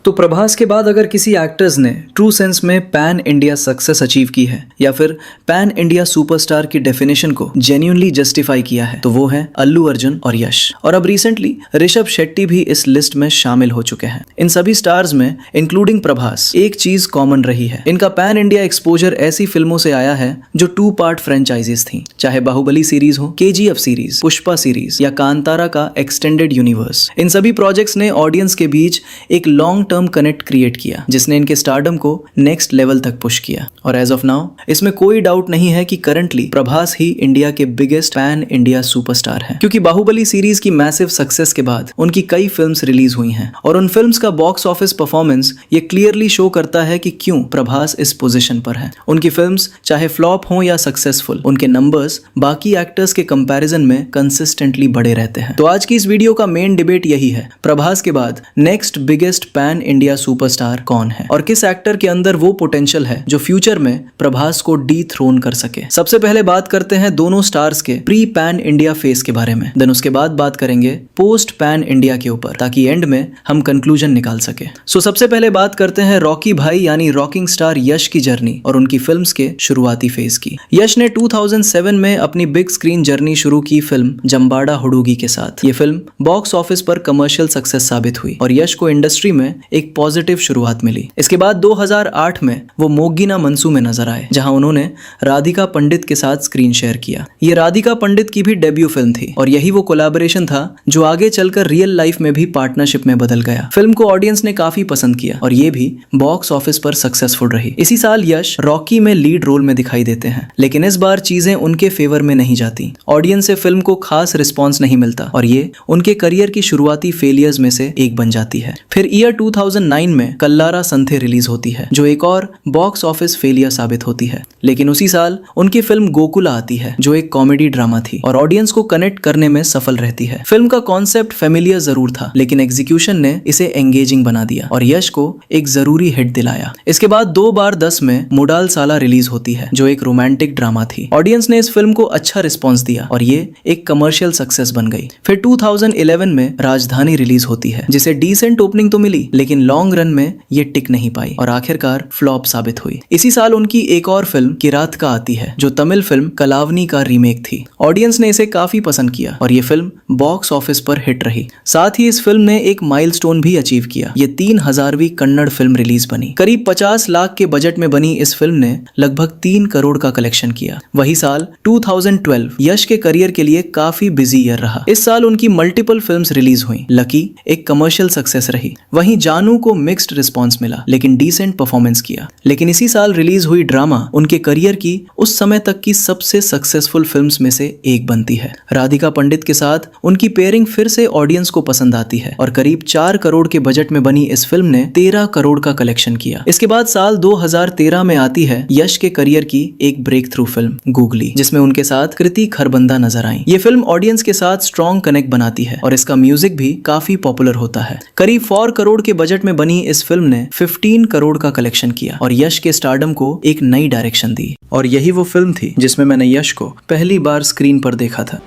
तो प्रभास के बाद अगर किसी एक्टर्स ने ट्रू सेंस में पैन इंडिया सक्सेस अचीव की है या फिर पैन इंडिया सुपरस्टार की डेफिनेशन को जेन्युइनली जस्टिफाई किया है तो वो है अल्लू अर्जुन और यश। और अब रिसेंटली ऋषभ शेट्टी भी इस लिस्ट में शामिल हो चुके हैं। इन सभी स्टार्स में इंक्लूडिंग प्रभास एक चीज कॉमन रही है, इनका पैन इंडिया एक्सपोजर ऐसी फिल्मों से आया है जो 2 पार्ट फ्रेंचाइजीज थी, चाहे बाहुबली सीरीज हो, केजीएफ सीरीज, पुष्पा सीरीज या कांतारा का एक्सटेंडेड यूनिवर्स। इन सभी प्रोजेक्ट्स ने ऑडियंस के बीच एक लॉन्ग टर्म कनेक्ट क्रिएट किया जिसने इनके स्टारडम को नेक्स्ट लेवल तक पुश किया। और एज ऑफ नाउ इसमें कोई डाउट नहीं है कि करंटली प्रभास ही इंडिया के बिगेस्ट पैन इंडिया सुपरस्टार हैं, क्योंकि बाहुबली सीरीज की मैसिव सक्सेस के बाद उनकी कई फिल्म्स रिलीज हुई हैं और उन फिल्म्स का बॉक्स ऑफिस परफॉर्मेंस ये क्लियरली शो करता है कि क्यों प्रभास इस पोजीशन पर है। उनकी फिल्म्स चाहे फ्लॉप हो या सक्सेसफुल, उनके नंबर्स बाकी एक्टर्स के कंपैरिजन में कंसिस्टेंटली बढ़े रहते हैं। तो आज की इस वीडियो का मेन डिबेट यही है, प्रभास के बाद next biggest pan India superstar कौन है और किस एक्टर के अंदर वो पोटेंशियल है जो फ्यूचर में प्रभास को डी थ्रोन कर सके। सबसे पहले बात करते हैं दोनों स्टार्स के प्री पैन इंडिया फेस के बारे में, देन उसके बाद बात करेंगे पोस्ट पैन इंडिया के ऊपर, ताकि एंड में हम कंक्लूजन निकाल सके। सो सबसे पहले बात करते हैं रॉकी भाई यानी रॉकिंग स्टार यश की जर्नी और उनकी फिल्म्स के शुरुआती फेज की। यश ने 2007 में अपनी बिग स्क्रीन जर्नी शुरू की फिल्म जंबाड़ा हुडूगी के साथ। ये फिल्म बॉक्स ऑफिस पर कमर्शियल सक्सेस साबित हुई और यश को इंडस्ट्री में एक पॉजिटिव शुरुआत मिली। इसके बाद 2008 में वो मोगीना मनसू में नजर आए, जहां उन्होंने राधिका पंडित के साथ स्क्रीन शेयर किया। ये राधिका पंडित की भी डेब्यू फिल्म थी और यही वो कोलैबोरेशन था जो आगे चलकर रियल लाइफ में भी पार्टनरशिप में बदल गया। फिल्म को ऑडियंस ने काफी पसंद किया और ये भी बॉक्स ऑफिस पर सक्सेसफुल रही। इसी साल यश रॉकी में लीड रोल में दिखाई देते हैं, लेकिन इस बार चीजें उनके फेवर में नहीं जाती। ऑडियंस से फिल्म को खास रिस्पॉन्स नहीं मिलता और ये उनके करियर की शुरुआती फेलियर्स में से एक बन जाती है। फिर ईयर 2009 में कल्लारा संथे रिलीज होती है जो एक और बॉक्स ऑफिस फेलियर साबित होती है। लेकिन उसी साल उनकी फिल्म गोकुला आती है जो एक कॉमेडी ड्रामा थी और ऑडियंस को कनेक्ट करने में सफल रहती है। फिल्म का कॉन्सेप्ट फेमिलियर जरूर था, लेकिन एग्जीक्यूशन ने इसे एंगेजिंग बना दिया और यश को एक जरूरी हिट दिलाया। इसके बाद 2 बार 10 में मुडाल साला रिलीज होती है जो एक रोमांटिक ड्रामा थी। ऑडियंस ने इस फिल्म को अच्छा रिस्पॉन्स दिया और ये एक कमर्शियल सक्सेस बन गई। फिर 2011 में राजधानी रिलीज होती है जिसे डिसेंट ओपनिंग तो मिली, लेकिन लॉन्ग रन में ये टिक नहीं पाई और आखिरकार फ्लॉप साबित हुई। इसी साल उनकी एक और फिल्म किरात का आती है जो तमिल फिल्म कलावनी का रीमेक थी। ऑडियंस ने इसे काफी पसंद किया और ये फिल्म बॉक्स ऑफिस पर हिट रही। साथ ही इस फिल्म ने एक माइलस्टोन भी अचीव किया। ये 3000वीं कन्नड़ फिल्म रिलीज बनी। करीब 50 लाख के बजट में बनी इस फिल्म ने लगभग 3 करोड़ का कलेक्शन किया। वही साल 2012 यश के करियर के लिए काफी बिजी ईयर रहा। इस साल उनकी मल्टीपल फिल्म्स रिलीज हुई। लकी एक कमर्शियल सक्सेस रही, वहीं जानू को मिक्स्ड रिस्पॉन्स मिला लेकिन डिसेंट परफॉर्मेंस किया। लेकिन इसी साल रिलीज हुई ड्रामा उनके करियर की उस समय तक की सबसे सक्सेसफुल फिल्म्स में से एक बनती है। राधिका पंडित के साथ उनकी पेयरिंग फिर से ऑडियंस को पसंद आती है और करीब 4 करोड़ के बजट में बनी इस फिल्म ने 13 करोड़ का कलेक्शन किया। इसके बाद साल 2013 में आती है यश के करियर की एक ब्रेक थ्रू फिल्म गूगली, जिसमें उनके साथ कृति खरबंदा नजर आई। ये फिल्म ऑडियंस के साथ स्ट्रॉन्ग कनेक्ट बनाती है और इसका म्यूजिक भी काफी पॉपुलर होता है। करीब 4 करोड़ के बजट में बनी इस फिल्म ने 15 करोड़ का कलेक्शन किया और यश के स्टारडम को एक नई डायरेक्शन दी। और यही वो फिल्म थी जिसमें मैंने यश को पहली बार स्क्रीन पर देखा था।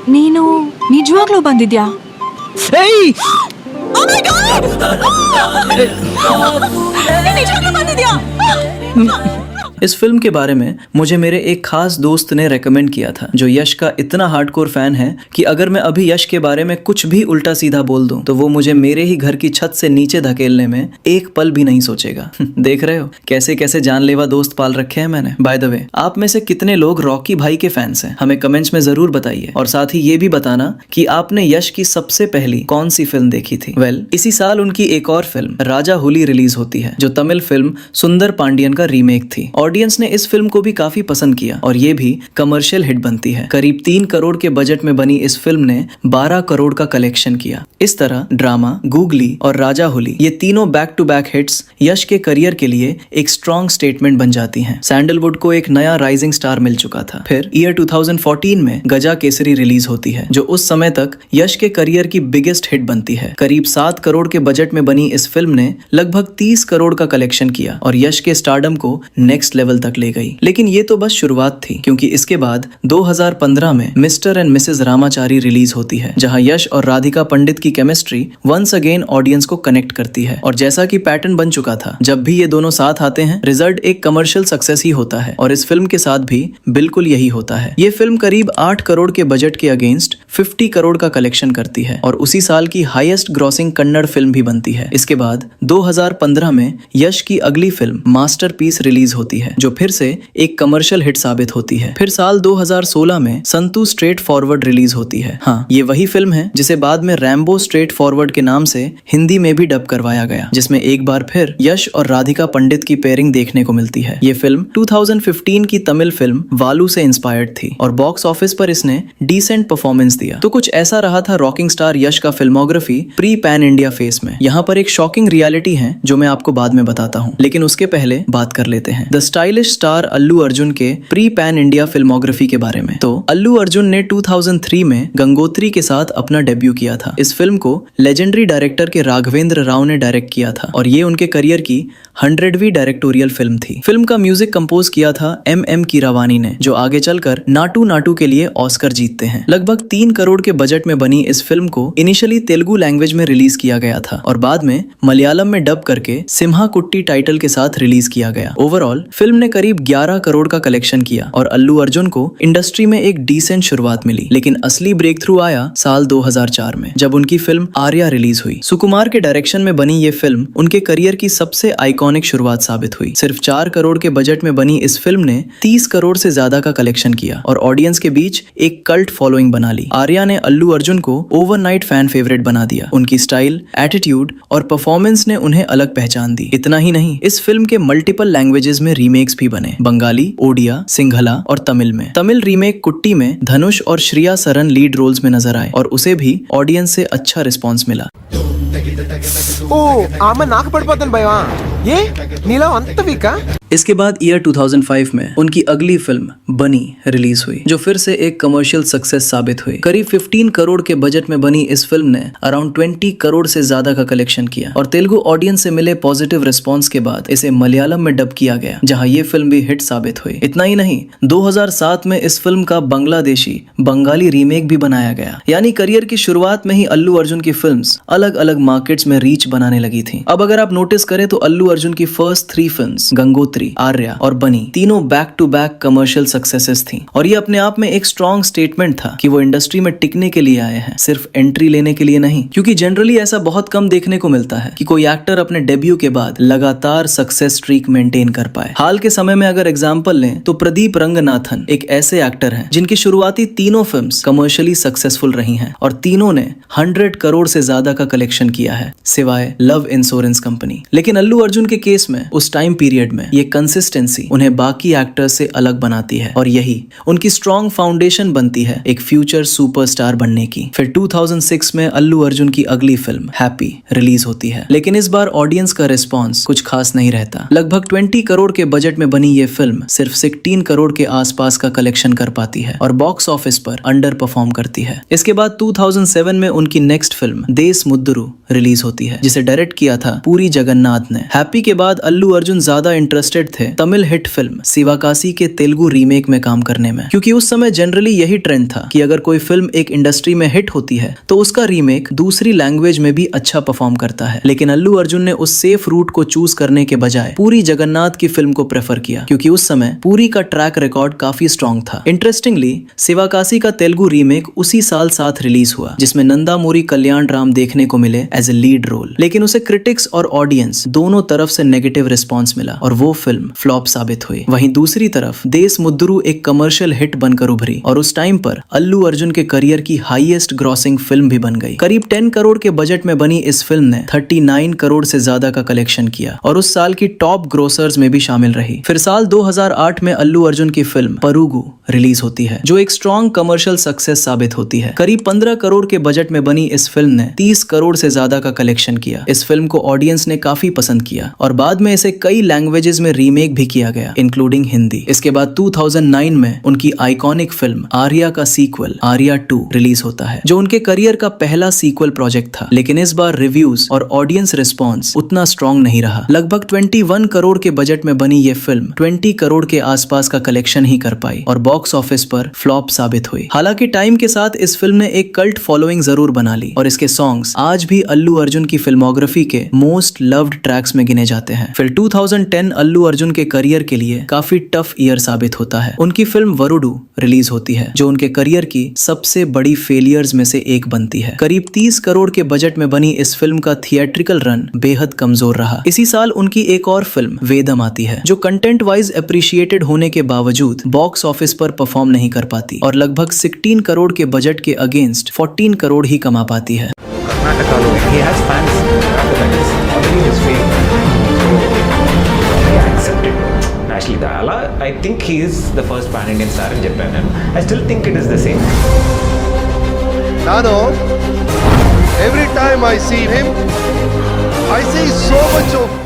ನೀನು ನಿಜವಾಗ್ಲೂ ಬಂದಿದ್ಯಾ? ನಿಜವಾಗ್ಲೂ ಬಂದಿದ್ಯಾ? इस फिल्म के बारे में मुझे मेरे एक खास दोस्त ने रेकमेंड किया था जो यश का इतना हार्डकोर फैन है कि अगर मैं अभी यश के बारे में कुछ भी उल्टा सीधा बोल दूं तो वो मुझे मेरे ही घर की छत से नीचे धकेलने में एक पल भी नहीं सोचेगा। देख रहे हो कैसे कैसे जानलेवा दोस्त पाल रखे हैं मैंने। बाय द वे, आप में से कितने लोग रॉकी भाई के फैंस हैं हमें कमेंट्स में जरूर बताइए और साथ ही ये भी बताना कि आपने यश की सबसे पहली कौन सी फिल्म देखी थी। इसी साल उनकी एक और फिल्म राजा हुली रिलीज होती है जो तमिल फिल्म सुंदर पांडियन का रीमेक थी। ऑडियंस ने इस फिल्म को भी काफी पसंद किया और ये भी कमर्शियल हिट बनती है। करीब 3 करोड़ के बजट में बनी इस फिल्म ने 12 करोड़ का कलेक्शन किया। इस तरह ड्रामा, गूगली और राजा हुली ये तीनों बैक टू बैक हिट्स यश के करियर के लिए एक स्ट्रॉन्ग स्टेटमेंट बन जाती हैं। सैंडलवुड को एक नया राइजिंग स्टार मिल चुका था। फिर ईयर 2014 में गजा केसरी रिलीज होती है जो उस समय तक यश के करियर की बिगेस्ट हिट बनती है। करीब 7 करोड़ के बजट में बनी इस फिल्म ने लगभग 30 करोड़ का कलेक्शन किया और यश के स्टारडम को नेक्स्ट लेवल तक ले गई। लेकिन ये तो बस शुरुआत थी, क्योंकि इसके बाद 2015 में mister and Mrs Ramachari release होती है, जहां यश और राधिका पंडित की केमिस्ट्री वंस अगेन ऑडियंस को कनेक्ट करती है। और जैसा कि पैटर्न बन चुका था, जब भी ये दोनों साथ आते हैं रिजल्ट एक कमर्शियल सक्सेस ही होता है, और इस फिल्म के साथ भी बिल्कुल यही होता है। ये फिल्म करीब 8 करोड़ के बजट के अगेंस्ट 50 करोड़ का कलेक्शन करती है और उसी साल की हाईएस्ट ग्रॉसिंग कन्नड़ फिल्म भी बनती है। इसके बाद 2015 में यश की अगली फिल्म मास्टरपीस रिलीज होती है, जो फिर से एक कमर्शियल हिट साबित होती है। फिर साल 2016 में संतू स्ट्रेट फॉरवर्ड रिलीज होती है। हाँ, ये वही फिल्म है जिसे बाद में रैम्बो स्ट्रेट फॉरवर्ड के नाम से हिंदी में भी डब करवाया गया, जिसमें एक बार फिर यश और राधिका पंडित की पेयरिंग देखने को मिलती है। ये फिल्म 2015 की तमिल फिल्म वालू से इंस्पायर्ड थी और बॉक्स ऑफिस पर इसने डिसेंट परफॉर्मेंस दिया। तो कुछ ऐसा रहा था रॉकिंग स्टार यश का filmography pre pan India face में। यहाँ पर एक शॉकिंग रियलिटी है जो मैं आपको बाद में बताता हूँ, लेकिन उसके पहले बात कर लेते हैं द स्टाइलिश स्टार अल्लू अर्जुन के प्री पैन इंडिया फिल्मोग्राफी के बारे में। तो अल्लू अर्जुन ने 2003 में गंगोत्री के साथ अपना डेब्यू किया था। इस फिल्म को लेजेंडरी डायरेक्टर के राघवेंद्र राव ने डायरेक्ट किया था और ये उनके करियर की 100वीं डायरेक्टोरियल फिल्म थी। फिल्म का म्यूजिक कंपोज किया था एम कीरावानी ने, जो आगे चलकर नाटू नाटू के लिए ऑस्कर जीतते हैं। लगभग 3 करोड़ के बजट में बनी इस फिल्म को इनिशियली तेलुगु लैंग्वेज में रिलीज किया गया था और बाद में मलयालम में डब करके सिम्हा कुट्टी टाइटल के साथ रिलीज किया गया। ओवरऑल फिल्म ने करीब 11 करोड़ का कलेक्शन किया और अल्लू अर्जुन को इंडस्ट्री में एक डिसेंट शुरुआत मिली। लेकिन असली ब्रेक थ्रू आया साल 2004 में, जब उनकी फिल्म आर्या रिलीज हुई। सुकुमार के डायरेक्शन में बनी ये फिल्म उनके करियर की सबसे आइकॉनिक शुरुआत साबित हुई। सिर्फ 4 करोड़ के बजट में बनी इस फिल्म ने 30 करोड़ से ज्यादा का कलेक्शन किया और ऑडियंस के बीच एक कल्ट फॉलोइंग बना ली। आर्या ने अल्लू अर्जुन को ओवरनाइट फैन फेवरेट बना दिया। उनकी स्टाइल, एटीट्यूड और परफॉर्मेंस ने उन्हें अलग पहचान दी। इतना ही नहीं, इस फिल्म के मल्टीपल लैंग्वेजेस में रीमेक्स भी बने, बंगाली, ओडिया, सिंघला और तमिल में। तमिल रीमेक कुट्टी में धनुष और श्रिया सरन लीड रोल्स में नजर आए और उसे भी ऑडियंस से अच्छा रिस्पॉन्स मिला। ఓ ఆమె నాకు పడిపోతాను భయమా ఏ నీలో అంత వీకా इसके बाद ईयर 2005 में उनकी अगली फिल्म बनी रिलीज हुई, जो फिर से एक कमर्शियल सक्सेस साबित हुई। करीब 15 करोड़ के बजट में बनी इस फिल्म ने अराउंड 20 करोड़ से ज्यादा का कलेक्शन किया और तेलुगु ऑडियंस से मिले पॉजिटिव रिस्पांस के बाद इसे मलयालम में डब किया गया, जहां ये फिल्म भी हिट साबित हुई। इतना ही नहीं, 2007 में इस फिल्म का बांग्लादेशी बंगाली रीमेक भी बनाया गया। यानी करियर की शुरुआत में ही अल्लू अर्जुन की फिल्म्स अलग अलग मार्केट्स में रीच बनाने लगी थी। अब अगर आप नोटिस करें तो अल्लू अर्जुन की फर्स्ट 3 फिल्म्स गंगोत्री, आर्या और बनी तीनों back to back commercial successes थी और ये अपने आप में एक स्ट्रॉन्ग स्टेटमेंट था कि वो इंडस्ट्री में टिकने के लिए आए हैं, सिर्फ एंट्री लेने के लिए नहीं। क्योंकि जनरली ऐसा बहुत कम देखने को मिलता है कि कोई एक्टर अपने डेब्यू के बाद लगातार सक्सेस स्ट्रीक मेंटेन कर पाए। हाल के समय में अगर एग्जांपल लें तो प्रदीप रंगनाथन एक ऐसे एक्टर हैं जिनकी शुरुआती तीनों फिल्म्स कमर्शियली सक्सेसफुल रही हैं और तीनों ने 100 करोड़ से ज्यादा का कलेक्शन किया है, सिवाय लव इंश्योरेंस कंपनी। लेकिन अल्लू अर्जुन के केस में उस टाइम पीरियड में ये कंसिस्टेंसी उन्हें बाकी एक्टर्स से अलग बनाती है और यही उनकी स्ट्रॉन्ग फाउंडेशन बनती है एक फ्यूचर सुपरस्टार बनने की। फिर 2006 में अल्लू अर्जुन की अगली फिल्म हैप्पी रिलीज होती है, लेकिन इस बार ऑडियंस का रिस्पॉन्स कुछ खास नहीं रहता। लगभग 20 करोड़ के बजट में बनी ये फिल्म सिर्फ 16 करोड़ के आसपास का कलेक्शन कर पाती है और बॉक्स ऑफिस पर अंडर परफॉर्म करती है। इसके बाद 2007 में उनकी नेक्स्ट फिल्म देश मुद्दुरु रिलीज होती है, जिसे डायरेक्ट किया था पूरी जगन्नाथ ने। हैप्पी के बाद अल्लू अर्जुन ज्यादा इंटरेस्टेड थे तमिल हिट फिल्म शिवाकाशी के तेलुगु रीमेक में काम करने में, क्योंकि उस समय जनरली यही ट्रेंड था कि अगर कोई फिल्म एक इंडस्ट्री में हिट होती है तो उसका रीमेक दूसरी लैंग्वेज में भी अच्छा परफॉर्म करता है। लेकिन अल्लू अर्जुन ने उस सेफ रूट को चूज करने के बजाय पूरी जगन्नाथ की फिल्म को प्रेफर किया, क्योंकि उस समय पूरी का ट्रैक रिकॉर्ड काफी स्ट्रॉन्ग था। इंटरेस्टिंगली शिवाकाशी का तेलुगु रीमेक उसी साल साथ रिलीज हुआ, जिसमें नंदामूरी कल्याण राम देखने को मिले एज ए लीड रोल। लेकिन उसे क्रिटिक्स और ऑडियंस दोनों तरफ से नेगेटिव रिस्पॉन्स मिला और वो फिल्म फ्लॉप साबित हुई। वहीं दूसरी तरफ देश मुद्दुरु एक कमर्शियल हिट बनकर उभरी और उस टाइम पर अल्लू अर्जुन के करियर की हाईएस्ट ग्रॉसिंग फिल्म भी बन गई। करीब 10 करोड़ के बजट में बनी इस फिल्म ने 39 करोड़ से ज्यादा का कलेक्शन किया और उस साल की टॉप ग्रोसर्स में भी शामिल रही। फिर साल 2008 में अल्लू अर्जुन की फिल्म परुगु रिलीज होती है, जो एक स्ट्रॉन्ग कमर्शियल सक्सेस साबित होती है। करीब 15 करोड़ के बजट में बनी इस फिल्म ने 30 करोड़ से ज्यादा का कलेक्शन किया इंडिया इस फिल्म को ऑडियंस ने काफी पसंद किया और बाद में इसे कई लैंग्वेजेस में रीमेक भी किया गया, इंक्लूडिंग हिंदी। इसके बाद 2009 में उनकी आइकॉनिक फिल्म आर्या का सीक्वल आर्या 2 रिलीज होता है, जो उनके करियर का पहला सीक्वल प्रोजेक्ट था। लेकिन इस बार रिव्यूज और ऑडियंस रिस्पॉन्स उतना स्ट्रॉन्ग नहीं रहा। लगभग 21 करोड़ के बजट में बनी ये फिल्म 20 करोड़ के आसपास का कलेक्शन ही कर पाई और बॉक्स ऑफिस पर फ्लॉप साबित हुई। हालांकि टाइम के साथ इस फिल्म ने एक कल्ट फॉलोइंग जरूर बना ली और इसके सॉन्ग्स आज भी अल्लू अर्जुन की फिल्मोग्राफी के मोस्ट लव्ड ट्रैक्स में गिने जाते हैं। फिर 2010 अल्लू अर्जुन के करियर के लिए काफी टफ ईयर साबित होता है। उनकी फिल्म वरुडू रिलीज होती है, जो उनके करियर की सबसे बड़ी फेलियर्स में से एक बनती है। करीब 30 करोड़ के बजट में बनी इस फिल्म का थिएट्रिकल रन बेहद कमजोर रहा। इसी साल उनकी एक और फिल्म वेदम आती है, जो कंटेंट वाइज अप्रिशिएटेड होने के बावजूद बॉक्स ऑफिस पर परफॉर्म नहीं कर पाती और लगभग 16 करोड़ के बजट के अगेंस्ट 14 करोड़ ही कमा पाती है। Karnataka, he has fans. That is already his fame. I accept it. Actually, Dala, I think he is the first pan-Indian star in Japan, and I still think it is the same. Nano, every time I see him, I see so much of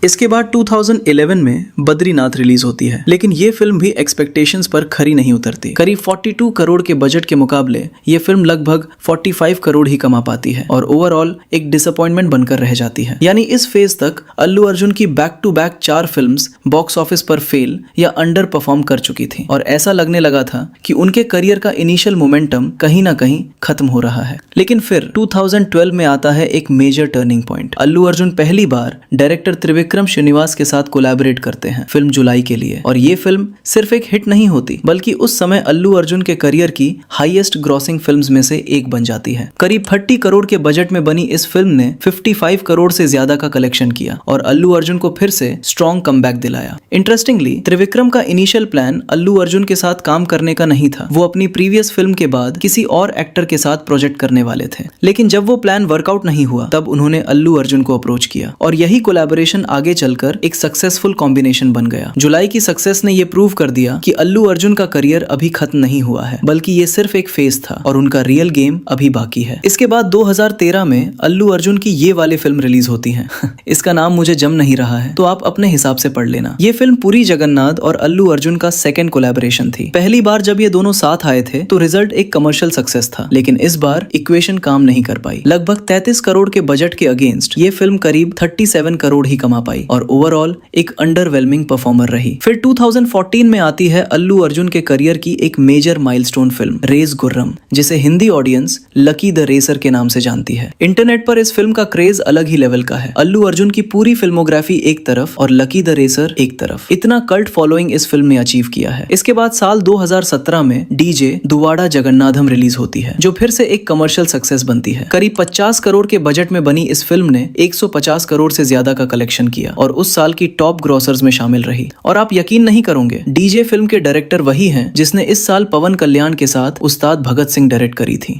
इसके बाद 2011 में Badrinath release होती है, लेकिन ये film भी expectations पर खरी नहीं उतरती। करीब 42 करोड़ के बजट के मुकाबले ये फिल्म लगभग 45 करोड़ ही कमा पाती है और ओवरऑल एक डिसअपॉइंटमेंट बनकर रह जाती है। यानी इस फेज तक अल्लू अर्जुन की back to back 4 films box office पर फेल या अंडर परफॉर्म कर चुकी थी और ऐसा लगने लगा था कि उनके करियर का इनिशियल मोमेंटम कहीं ना कहीं खत्म हो रहा है। लेकिन फिर 2012 में आता है एक major turning point. Allu Arjun पहली बार डायरेक्टर त्रिविक्रम श्रीनिवास के साथ कोलैबोरेट करते हैं फिल्म जुलाई के लिए और ये फिल्म सिर्फ एक हिट नहीं होती, बल्कि उस समय अल्लू अर्जुन के करियर की हाईएस्ट ग्रॉसिंग फिल्म्स में से एक बन जाती है। करीब 30 करोड़ के बजट में बनी इस फिल्म ने 55 करोड़ से ज्यादा का कलेक्शन किया और अल्लू अर्जुन को फिर से स्ट्रॉन्ग कमबैक दिलाया। इंटरेस्टिंगली, त्रिविक्रम का इनिशियल प्लान अल्लू अर्जुन के साथ काम करने का नहीं था। वो अपनी प्रीवियस फिल्म के बाद किसी और एक्टर के साथ प्रोजेक्ट करने वाले थे, लेकिन जब वो प्लान वर्कआउट नहीं हुआ तब उन्होंने अल्लू अर्जुन को अप्रोच किया और यही कोलैबोरेशन आगे चलकर एक सक्सेसफुल कॉम्बिनेशन बन गया। जुलाई की सक्सेस ने ये प्रूव कर दिया कि अल्लू अर्जुन का करियर अभी खत्म नहीं हुआ है, बल्कि ये सिर्फ एक फेज था और उनका रियल गेम अभी बाकी है। इसके बाद 2013 में अल्लू अर्जुन की ये वाली फिल्म रिलीज होती है। इसका नाम मुझे जम नहीं रहा है, तो आप अपने हिसाब से पढ़ लेना। ये फिल्म पुरी जगन्नाथ और अल्लू अर्जुन का सेकंड कोलैबोरेशन थी। पहली बार जब ये दोनों साथ आए थे तो रिजल्ट एक कमर्शियल सक्सेस था, लेकिन इस बार इक्वेशन काम नहीं कर पाई। लगभग 33 करोड़ के बजट के अगेंस्ट ये फिल्म करीब 37 करोड़ ही कमा पाई और ओवरऑल एक अंडरवेलमिंग परफॉर्मर रही। फिर 2014 में आती है अल्लू अर्जुन के करियर की एक major milestone film Race Gurram, जिसे Hindi audience lucky the racer के नाम से जानती है। इंटरनेट पर इस फिल्म का क्रेज अलग ही लेवल का है। अल्लू अर्जुन की पूरी फिल्मोग्राफी एक तरफ और लकी द रेसर एक तरफ। इतना कल्ट फॉलोइंग इस फिल्म ने अचीव किया है। इसके बाद साल 2017 में डीजे दुवाड़ा जगन्नाथम रिलीज होती है, जो फिर से एक कमर्शियल सक्सेस बनती है। करीब 50 करोड़ के बजट में बनी इस फिल्म ने 150 करोड़ से ज्यादा का कलेक्शन किया और उस साल की टॉप ग्रॉसर्स में शामिल रही। और आप यकीन नहीं करोगे, डीजे फिल्म के डायरेक्टर वही हैं जिसने इस साल पवन कल्याण के साथ उस्ताद भगत सिंह डायरेक्ट करी थी।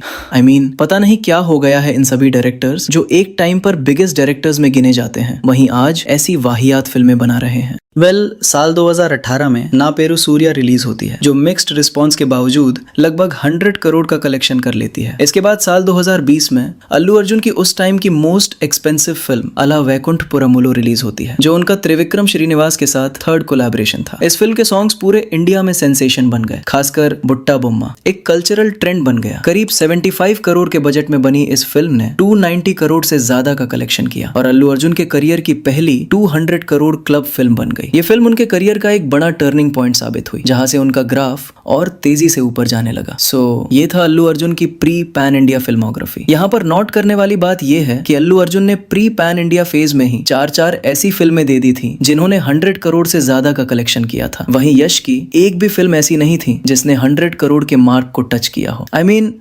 पता नहीं क्या हो गया है इन सभी डायरेक्टर्स जो एक टाइम पर बिगेस्ट डायरेक्टर्स में गिने जाते हैं, वहीं आज ऐसी वाहियात फिल्में बना रहे हैं। साल 2018 में ना पेरू सूर्या रिलीज होती है, जो मिक्स्ड रिस्पांस के बावजूद लगभग 100 करोड़ का कलेक्शन कर लेती है। इसके बाद साल 2020 में अल्लू अर्जुन की उस टाइम की मोस्ट एक्सपेंसिव फिल्म अला वैकुंठपुरमुलु रिलीज होती है, जो उनका त्रिविक्रम श्रीनिवास के साथ थर्ड कोलैबोरेशन था। इस फिल्म के सॉन्ग्स पूरे इंडिया में सेंसेशन बन गए, खासकर बुट्टा बोम्मा एक कल्चरल ट्रेंड बन गया। करीब 75 करोड़ के बजट में बनी इस फिल्म ने 290 करोड़ से ज्यादा का कलेक्शन किया और अल्लू अर्जुन के करियर की पहली 200 करोड़ क्लब फिल्म बन गई। ये फिल्म उनके करियर का एक बड़ा टर्निंग पॉइंट साबित हुई, जहां से उनका ग्राफ और तेजी से ऊपर जाने लगा। ये था अल्लू अर्जुन की प्री पैन इंडिया फिल्मोग्राफी। यहाँ पर नोट करने वाली बात यह है कि अल्लू अर्जुन ने प्री पैन इंडिया फेज में ही 4 ऐसी फिल्में दे दी थी जिन्होंने 100 करोड़ से ज्यादा का कलेक्शन किया था। वहीं यश की एक भी फिल्म ऐसी नहीं थी जिसने 100 करोड़ के मार्क को टच किया हो।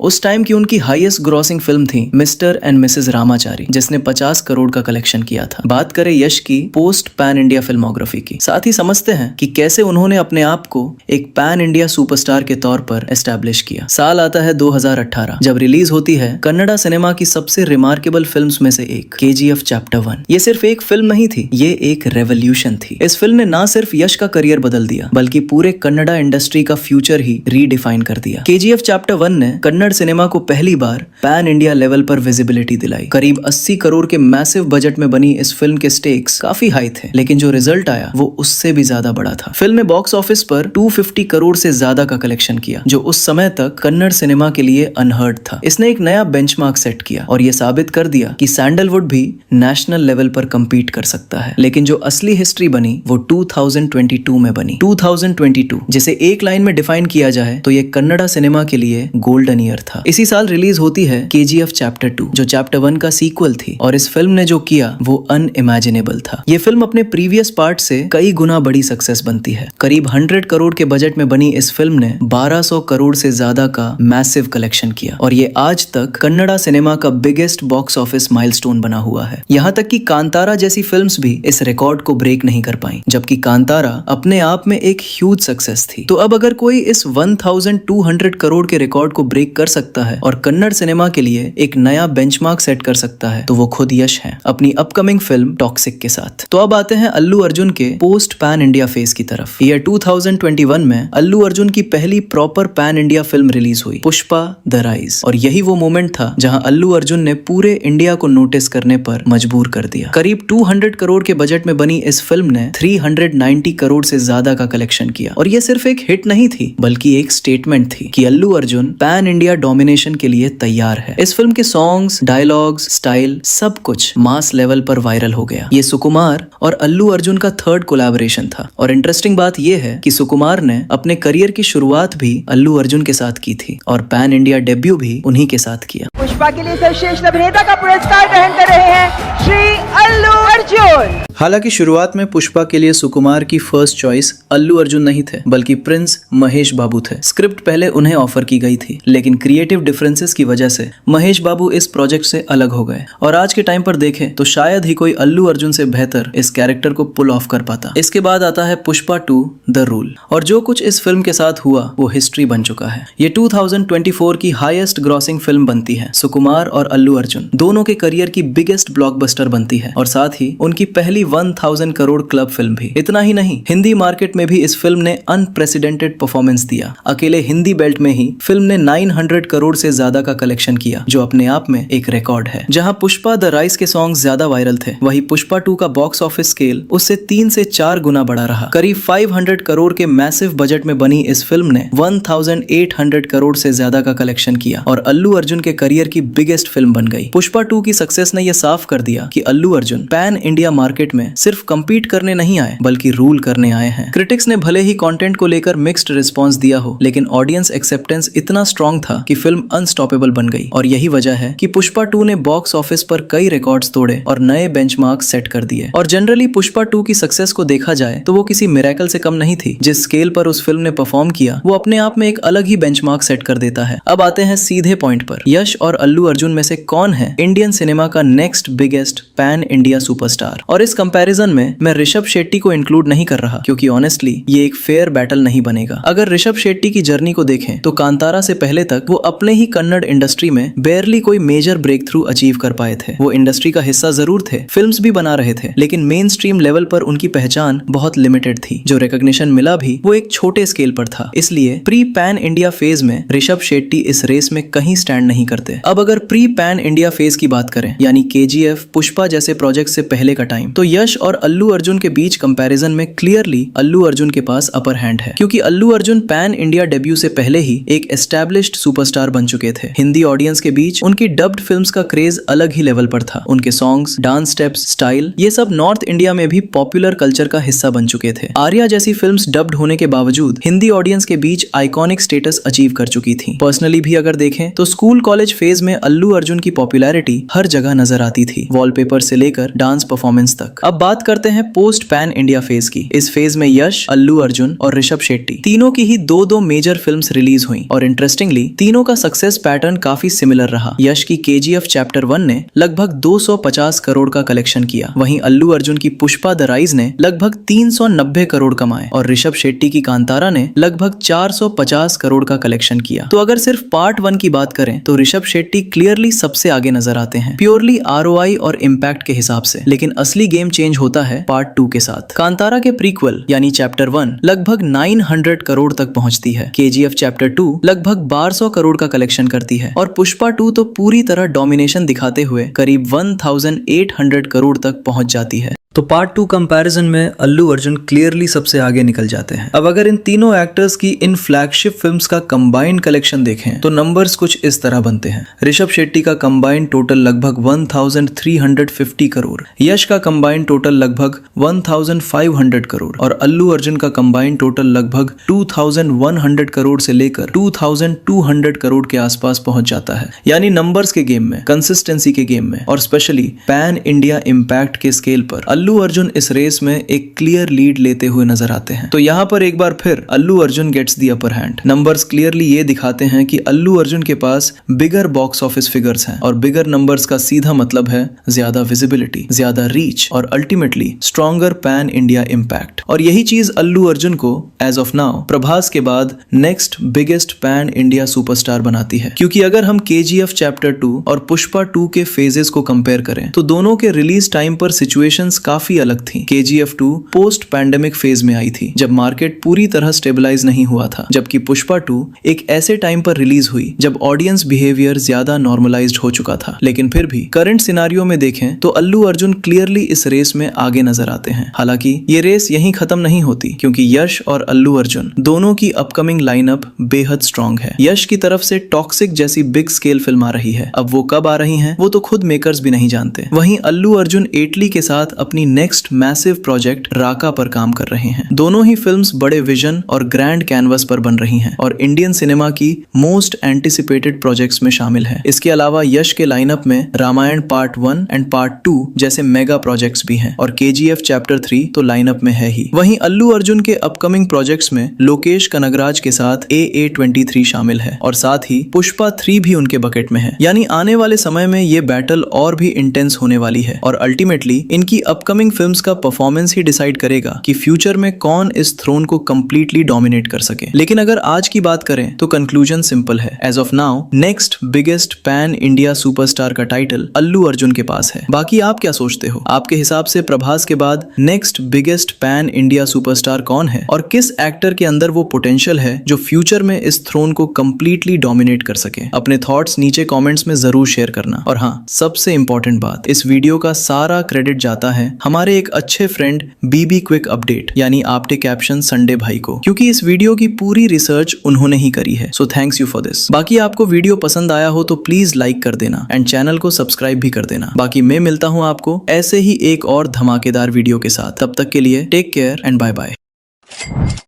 उस टाइम की उनकी हाईएस्ट ग्रॉसिंग फिल्म थी मिस्टर एंड मिसेज रामाचारी, जिसने 50 करोड़ का कलेक्शन किया था। बात करें यश की पोस्ट पैन इंडिया फिल्मोग्राफी की, साथ ही समझते हैं कि कैसे उन्होंने अपने आप को एक पैन इंडिया सुपरस्टार के तौर पर एस्टैब्लिश किया। साल आता है 2018, जब रिलीज होती है कन्नड़ा सिनेमा की सबसे रिमार्केबल फिल्म्स में से एक KGF चैप्टर 1। ये सिर्फ एक फिल्म नहीं थी, थी, ये एक रेवोल्यूशन थी। इस फिल्म ने ना सिर्फ यश का करियर बदल दिया बल्कि पूरे कन्नड़ा इंडस्ट्री का फ्यूचर ही रीडिफाइन कर दिया। केजीएफ चैप्टर 1 ने कन्नड़ सिनेमा को पहली बार पैन इंडिया लेवल पर विजिबिलिटी दिलाई। करीब 80 करोड़ के मैसिव बजट में बनी इस फिल्म के स्टेक्स काफी हाई थे, लेकिन जो रिजल्ट आया वो उससे भी ज्यादा बड़ा था। फिल्म ने बॉक्स ऑफिस पर 250 करोड़ से ज्यादा का कलेक्शन किया, जो उस समय तक कन्नड़ सिनेमा के लिए अनहर्ड था। इसने एक नया बेंचमार्क सेट किया और ये साबित कर दिया कि सैंडलवुड भी नेशनल लेवल पर compete कर सकता है। लेकिन जो असली हिस्ट्री बनी वो 2022 में बनी। 2022 जिसे एक लाइन में डिफाइन किया जाए तो ये कन्नड़ा सिनेमा के लिए गोल्डन ईयर था। इसी साल रिलीज होती है केजीएफ चैप्टर 2, जो चैप्टर 1 का सीक्वल थी, और इस फिल्म ने जो किया वो अनइमेजिनेबल था। ये फिल्म अपने प्रीवियस पार्ट से कई गुना बड़ी सक्सेस बनती है। करीब 100 करोड़ के बजट में बनी इस फिल्म ने 1200 करोड़ से ज्यादा का मैसिव कलेक्शन किया और ये आज तक कन्नड़ा सिनेमा का बिगेस्ट बॉक्स ऑफिस माइलस्टोन बना हुआ है। यहाँ तक कि कांतारा जैसी फिल्म्स भी इस रिकॉर्ड को ब्रेक नहीं कर पाई, जबकि कांतारा अपने आप में एक ह्यूज सक्सेस थी। तो अब अगर कोई इस 1200 करोड़ के रिकॉर्ड को ब्रेक कर सकता है और कन्नड़ सिनेमा के लिए एक नया बेंचमार्क सेट कर सकता है तो वो खुद यश है, अपनी अपकमिंग फिल्म टॉक्सिक के साथ। तो अब आते हैं अल्लू अर्जुन के पोस्ट पैन इंडिया फेज की तरफ। ईयर 2021 में अल्लू अर्जुन की पहली proper pan India film release हुई, पुष्पा द राइज, और यही वो मोमेंट था जहां अल्लू अर्जुन ने पूरे इंडिया को नोटिस करने पर मजबूर कर दिया। करीब 200 करोड़ के बजट में बनी इस फिल्म ने 390 करोड़ से ज्यादा का कलेक्शन किया और ये सिर्फ एक हिट नहीं थी बल्कि एक स्टेटमेंट थी कि Allu Arjun pan India domination के लिए तैयार है। इस फिल्म के सॉन्ग्स, डायलॉग्स, स्टाइल सब कुछ मास लेवल पर वायरल हो गया। ये सुकुमार और अल्लू अर्जुन का थर्ड कोलैबोरेशन था और इंटरेस्टिंग बात यह है कि सुकुमार ने अपने करियर की शुरुआत भी अल्लू अर्जुन के साथ की थी और पैन इंडिया डेब्यू भी उन्हीं के साथ किया। पुष्पा के लिए सर्वश्रेष्ठ अभिनेता का पुरस्कार ग्रहण कर रहे हैं श्री अल्लू अर्जुन। हालांकि शुरुआत में पुष्पा के लिए सुकुमार की फर्स्ट चॉइस अल्लू अर्जुन नहीं थे बल्कि प्रिंस महेश बाबू थे। स्क्रिप्ट पहले उन्हें ऑफर की गई थी, लेकिन क्रिएटिव डिफरेंसेस की वजह से महेश बाबू इस प्रोजेक्ट से अलग हो गए और आज के टाइम पर देखें तो शायद ही कोई अल्लू अर्जुन से बेहतर इस कैरेक्टर को पुल ऑफ कर पाता। इसके बाद आता है पुष्पा 2 द रूल, और जो कुछ इस फिल्म के साथ हुआ वो हिस्ट्री बन चुका है। ये 2024 की हाईएस्ट ग्रॉसिंग फिल्म बनती है। सुकुमार और अल्लू अर्जुन दोनों के करियर की बिगेस्ट ब्लॉकबस्टर बनती है और साथ ही उनकी पहली 1000 करोड़ क्लब फिल्म भी। इतना ही नहीं, हिंदी मार्केट में भी इस फिल्म ने अनप्रेसिडेंटेड परफॉर्मेंस दिया। अकेले हिंदी बेल्ट में ही फिल्म ने 900 करोड़ से ज्यादा का कलेक्शन किया, जो अपने आप में एक रिकॉर्ड है। जहां पुष्पा द राइज के सॉन्ग ज्यादा वायरल थे, वहीं पुष्पा 2 का बॉक्स ऑफिस स्केल उससे 3 से 4 गुना बड़ा रहा। करीब 500 करोड़ के मैसिव बजट में बनी इस फिल्म ने 1800 करोड़ से ज्यादा का कलेक्शन किया और अल्लू अर्जुन के करियर की बिगेस्ट फिल्म बन गई। पुष्पा 2 की सक्सेस ने यह साफ कर दिया कि Allu Arjun pan India market में सिर्फ कम्पीट करने नहीं आए बल्कि रूल करने आए हैं। क्रिटिक्स ने भले ही कंटेंट को लेकर मिक्स्ड रिस्पांस दिया हो, लेकिन ऑडियंस एक्सेप्टेंस इतना स्ट्रॉन्ग था कि फिल्म अनस्टॉपेबल बन गई और यही वजह है कि पुष्पा 2 ने बॉक्स ऑफिस पर कई रिकॉर्ड्स तोड़े और नए बेंचमार्क सेट कर दिए। और जनरली पुष्पा 2 की सक्सेस को देखा जाए तो वो किसी मिरेकल से कम नहीं थी। जिस स्केल पर उस फिल्म ने परफॉर्म किया वो अपने आप में एक अलग ही बेंचमार्क सेट कर देता है। अब आते हैं सीधे पॉइंट पर, यश और अल्लू अर्जुन में से कौन है इंडियन सिनेमा का next biggest pan India superstar. और इस कंपैरिजन में मैं ऋषभ शेट्टी को इंक्लूड नहीं कर रहा क्योंकि ऑनेस्टली ये एक फेयर बैटल नहीं बनेगा। अगर ऋषभ शेट्टी की जर्नी को देखें तो कांतारा से पहले तक वो अपने ही कन्नड़ इंडस्ट्री में बेयरली कोई मेजर ब्रेक थ्रू अचीव कर पाए थे। वो इंडस्ट्री का हिस्सा जरूर थे, फिल्म्स भी बना रहे थे, लेकिन मेन स्ट्रीम लेवल पर उनकी पहचान बहुत लिमिटेड थी। जो रिकॉग्निशन मिला भी वो एक छोटे स्केल पर था। इसलिए प्री पैन इंडिया फेज में ऋषभ शेट्टी इस रेस में कहीं स्टैंड नहीं करते। अब अगर प्री पैन इंडिया फेज की बात करें, यानी केजीएफ, पुष्पा जैसे प्रोजेक्ट से पहले का टाइम, तो यश और अल्लू अर्जुन के बीच कंपैरिजन में क्लियरली अल्लू अर्जुन के पास अपर हैंड है, क्योंकि Allu Arjun pan India debut से पहले ही एक एस्टैब्लिश्ड सुपरस्टार बन चुके थे। हिंदी ऑडियंस के बीच उनकी डब्ड फिल्म्स का क्रेज अलग ही लेवल पर था। उनके सॉन्ग्स, डांस स्टेप्स, स्टाइल, ये सब नॉर्थ इंडिया में भी पॉपुलर कल्चर का हिस्सा बन चुके थे। आर्या जैसी फिल्म्स डब्ड होने के बावजूद हिंदी ऑडियंस के बीच आइकॉनिक स्टेटस अचीव कर चुकी थी। पर्सनली भी अगर देखें तो स्कूल कॉलेज फेज में अल्लू अर्जुन की पॉपुलैरिटी हर जगह नजर आती थी, वॉलपेपर से लेकर डांस परफॉर्मेंस तक। अब बात करते हैं पोस्ट पैन इंडिया फेज की। इस फेज में यश, अल्लू अर्जुन और ऋषभ शेट्टी तीनों की ही दो मेजर फिल्म्स रिलीज हुई और इंटरेस्टिंगली तीनों का सक्सेस पैटर्न काफी सिमिलर रहा। यश की केजीएफ चैप्टर 1 ने लगभग 250 करोड़ का कलेक्शन किया, वहीं अल्लू अर्जुन की पुष्पा द राइज ने लगभग 390 करोड़ कमाए और ऋषभ शेट्टी की कांतारा ने लगभग 450 करोड़ का कलेक्शन किया। तो अगर सिर्फ पार्ट 1 की बात करें तो ऋषभ शेट्टी क्लियरली सबसे आगे नजर आते हैं, प्योरली आरओआई और इम्पैक्ट के हिसाब से। लेकिन असली गेम चेंज होता है पार्ट 2 के साथ। कांतारा के प्रीक्वल यानी चैप्टर 1 लगभग 900 करोड़ तक पहुंचती है। KGF चैप्टर 2 लगभग 1200 करोड़ का कलेक्शन करती है और पुष्पा 2 तो पूरी तरह डोमिनेशन दिखाते हुए करीब 1800 करोड़ तक पहुंच जाती है। तो पार्ट 2 कंपैरिजन में अल्लू अर्जुन क्लियरली सबसे आगे निकल जाते हैं। अब अगर इन तीनों एक्टर्स की इन फ्लैगशिप फिल्म्स का कंबाइंड कलेक्शन देखें तो नंबर्स कुछ इस तरह बनते हैं। ऋषभ शेट्टी का कंबाइंड टोटल लगभग 1350 करोड़, यश का कंबाइंड टोटल लगभग 1500 करोड़ और अल्लू अर्जुन का कंबाइंड टोटल लगभग 2100 करोड़ से लेकर 2200 करोड़ के आसपास पहुंच जाता है। यानी नंबर्स के गेम में, कंसिस्टेंसी के गेम में और स्पेशली पैन इंडिया इम्पैक्ट के स्केल पर अल्लू अर्जुन इस रेस में एक क्लियर लीड लेते हुए नजर आते हैं। तो यहाँ पर एक बार फिर Allu Arjun gets the upper hand. Numbers clearly ये दिखाते हैं कि अल्लू अर्जुन के पास बिगर बॉक्स ऑफिस फिगर्स हैं और बिगर नंबर्स का सीधा मतलब है ज्यादा विजिबिलिटी, ज्यादा रीच और ultimately stronger pan India impact. और यही चीज अल्लू अर्जुन को एज ऑफ नाउ प्रभास के बाद next biggest pan India superstar बनाती है। क्योंकि अगर हम KGF चैप्टर 2 और पुष्पा 2 के फेजेस को कंपेयर करें तो दोनों के रिलीज टाइम पर सिचुएशंस काफी अलग थी। KGF 2 पोस्ट पैंडेमिक फेज में आई थी जब मार्केट पूरी तरह स्टेबलाइज नहीं हुआ था, जबकि पुष्पा 2 एक ऐसे टाइम पर रिलीज हुई जब ऑडियंस बिहेवियर ज्यादा नॉर्मलाइज्ड हो चुका था। लेकिन फिर भी करंट सिनारियो में देखें तो अल्लू अर्जुन क्लियरली इस रेस में आगे नजर आते हैं। हालांकि ये रेस यहीं खत्म नहीं होती क्योंकि यश और अल्लू अर्जुन दोनों की अपकमिंग लाइनअप बेहद स्ट्रॉन्ग है। यश की तरफ से टॉक्सिक जैसी बिग स्केल फिल्म आ रही है। अब वो कब आ रही है वो तो खुद मेकर्स भी नहीं जानते। वहीं अल्लू अर्जुन एटली के साथ अपनी नेक्स्ट मैसिव प्रोजेक्ट राका पर काम कर रहे हैं। दोनों ही फिल्म्स बड़े विजन और ग्रैंड कैनवस पर बन रही हैं और इंडियन सिनेमा की मोस्ट एंटिसिपेटेड प्रोजेक्ट्स में शामिल है। इसके अलावा यश के लाइनअप में रामायण पार्ट 1 एंड पार्ट 2 जैसे मेगा प्रोजेक्ट्स भी हैं और KGF चैप्टर 3 तो लाइनअप में है ही। वहीं अल्लू अर्जुन के अपकमिंग प्रोजेक्ट्स में लोकेश कनगराज के साथ AA23 शामिल है और साथ ही पुष्पा 3 भी उनके बकेट में है। यानी आने वाले समय में ये बैटल और भी इंटेंस होने वाली है और अल्टीमेटली इनकी अपकमिंग फिल्म्स का परफॉर्मेंस ही डिसाइड करेगा कि फ्यूचर में कौन इस थ्रोन को कंप्लीटली डोमिनेट कर सके। लेकिन अगर आज की बात करें तो कंक्लूजन सिंपल है। As of now next biggest pan India superstar का टाइटल अल्लू अर्जुन के पास है। बाकी आप क्या सोचते हो? आपके हिसाब से प्रभास के बाद next biggest pan India superstar कौन है और किस एक्टर के अंदर वो पोटेंशियल है जो फ्यूचर में इस थ्रोन को कंप्लीटली डोमिनेट कर सके? अपने थॉट्स नीचे कमेंट्स में जरूर शेयर करना। और हाँ, सबसे इंपॉर्टेंट बात, इस वीडियो का सारा क्रेडिट जाता है हमारे एक अच्छे फ्रेंड BB क्विक अपडेट यानी आपटे कैप्शन संडे भाई को, क्योंकि इस वीडियो की पूरी रिसर्च उन्होंने ही करी है। So thanks you for this. बाकी आपको वीडियो पसंद आया हो तो प्लीज लाइक कर देना एंड चैनल को सब्सक्राइब भी कर देना। बाकी मैं मिलता हूँ आपको ऐसे ही एक और धमाकेदार वीडियो के साथ। तब तक के लिए take care and bye bye.